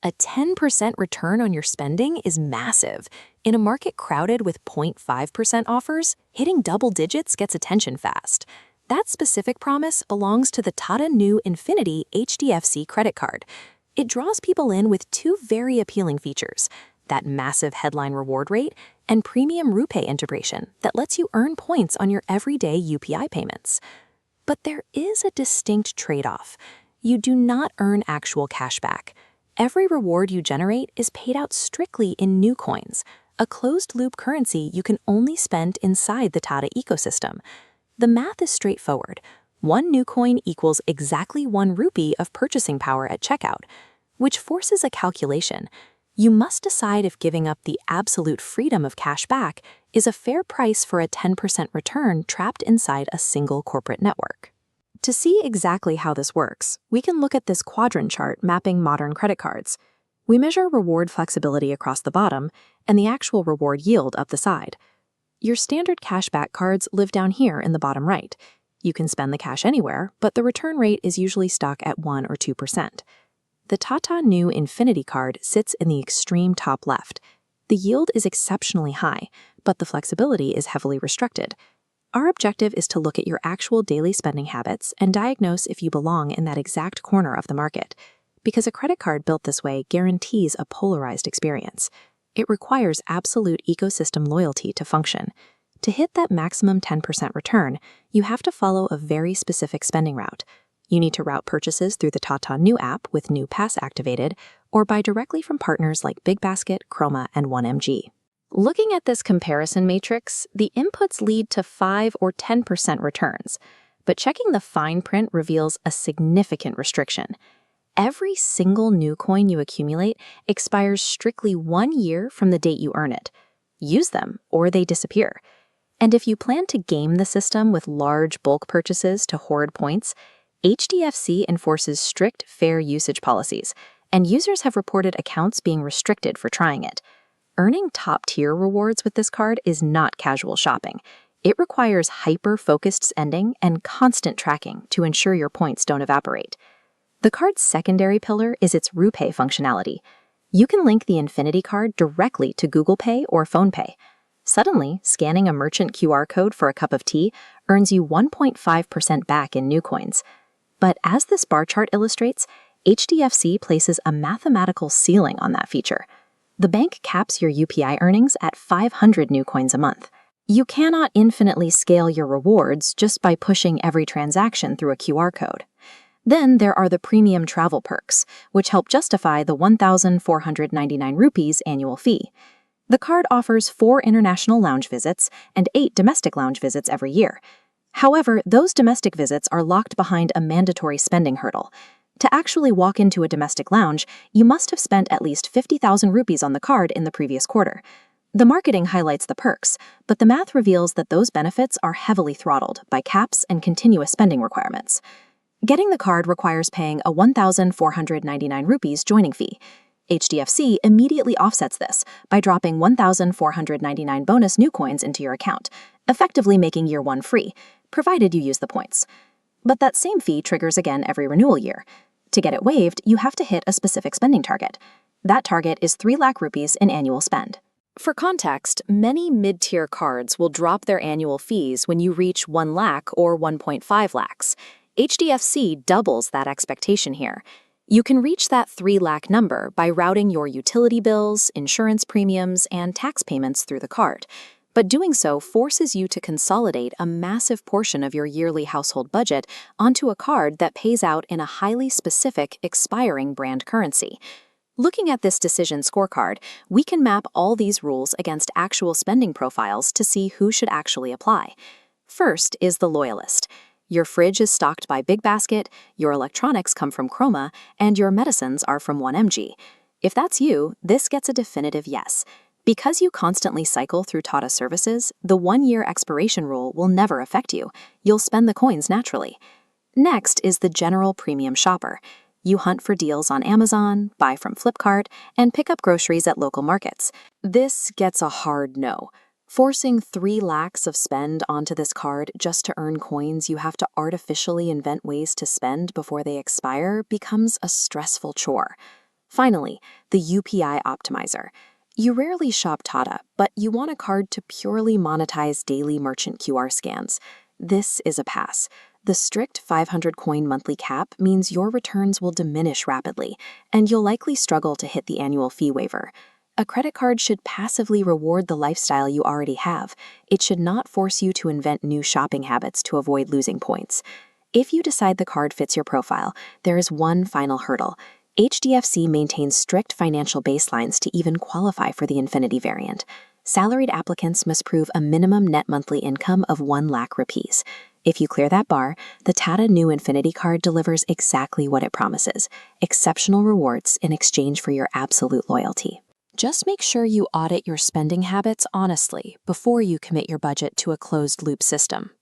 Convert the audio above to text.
A 10% return on your spending is massive. In a market crowded with 0.5% offers, hitting double digits gets attention fast. That specific promise belongs to the Tata Neu Infinity HDFC credit card. It draws people in with two very appealing features: that massive headline reward rate and premium RuPay integration that lets you earn points on your everyday UPI payments. But there is a distinct trade-off. You do not earn actual cashback. Every reward you generate is paid out strictly in NeuCoins, a closed-loop currency you can only spend inside the Tata ecosystem. The math is straightforward. One NeuCoin equals exactly 1 rupee of purchasing power at checkout, which forces a calculation. You must decide if giving up the absolute freedom of cash back is a fair price for a 10% return trapped inside a single corporate network. To see exactly how this works, we can look at this quadrant chart mapping modern credit cards. We measure reward flexibility across the bottom and the actual reward yield up the side. Your standard cashback cards live down here in the bottom right. You can spend the cash anywhere, but the return rate is usually stuck at 1 or 2%. The Tata Neu Infinity card sits in the extreme top left. The yield is exceptionally high, but the flexibility is heavily restricted. Our objective is to look at your actual daily spending habits and diagnose if you belong in that exact corner of the market, because a credit card built this way guarantees a polarized experience. It requires absolute ecosystem loyalty to function. To hit that maximum 10% return, you have to follow a very specific spending route. You need to route purchases through the Tata Neu app with Neu Pass activated, or buy directly from partners like Big Basket, Chroma, and 1MG. Looking at this comparison matrix, the inputs lead to 5 or 10% returns, but checking the fine print reveals a significant restriction. Every single NeuCoin you accumulate expires strictly 1 year from the date you earn it. Use them, or they disappear. And if you plan to game the system with large bulk purchases to hoard points, HDFC enforces strict fair usage policies, and users have reported accounts being restricted for trying it. Earning top-tier rewards with this card is not casual shopping. It requires hyper-focused spending and constant tracking to ensure your points don't evaporate. The card's secondary pillar is its RuPay functionality. You can link the Infinity card directly to Google Pay or PhonePay. Suddenly, scanning a merchant QR code for a cup of tea earns you 1.5% back in NeuCoins. But as this bar chart illustrates, HDFC places a mathematical ceiling on that feature. The bank caps your UPI earnings at 500 NeuCoins a month. You cannot infinitely scale your rewards just by pushing every transaction through a QR code. Then there are the premium travel perks, which help justify the 1,499 rupees annual fee. The card offers 4 international lounge visits and 8 domestic lounge visits every year. However, those domestic visits are locked behind a mandatory spending hurdle. To actually walk into a domestic lounge, you must have spent at least 50,000 rupees on the card in the previous quarter. The marketing highlights the perks, but the math reveals that those benefits are heavily throttled by caps and continuous spending requirements. Getting the card requires paying a 1,499 rupees joining fee. HDFC immediately offsets this by dropping 1,499 bonus NeuCoins into your account, effectively making year 1 free, provided you use the points. But that same fee triggers again every renewal year. To get it waived, you have to hit a specific spending target. That target is 3 lakh rupees in annual spend. For context, many mid-tier cards will drop their annual fees when you reach 1 lakh or 1.5 lakhs. HDFC doubles that expectation here. You can reach that 3 lakh number by routing your utility bills, insurance premiums, and tax payments through the card. But doing so forces you to consolidate a massive portion of your yearly household budget onto a card that pays out in a highly specific, expiring brand currency. Looking at this decision scorecard, we can map all these rules against actual spending profiles to see who should actually apply. First is the loyalist. Your fridge is stocked by Big Basket, your electronics come from Chroma, and your medicines are from 1MG. If that's you, this gets a definitive yes. Because you constantly cycle through Tata services, the 1-year expiration rule will never affect you. You'll spend the coins naturally. Next is the general premium shopper. You hunt for deals on Amazon, buy from Flipkart, and pick up groceries at local markets. This gets a hard no. Forcing 3 lakhs of spend onto this card just to earn coins you have to artificially invent ways to spend before they expire becomes a stressful chore. Finally, the UPI optimizer. You rarely shop Tata, but you want a card to purely monetize daily merchant QR scans. This is a pass. The strict 500 coin monthly cap means your returns will diminish rapidly, and you'll likely struggle to hit the annual fee waiver. A credit card should passively reward the lifestyle you already have. It should not force you to invent new shopping habits to avoid losing points. If you decide the card fits your profile, there is one final hurdle. HDFC maintains strict financial baselines to even qualify for the Infinity variant. Salaried applicants must prove a minimum net monthly income of 1 lakh rupees. If you clear that bar, the Tata Neu Infinity card delivers exactly what it promises: exceptional rewards in exchange for your absolute loyalty. Just make sure you audit your spending habits honestly before you commit your budget to a closed-loop system.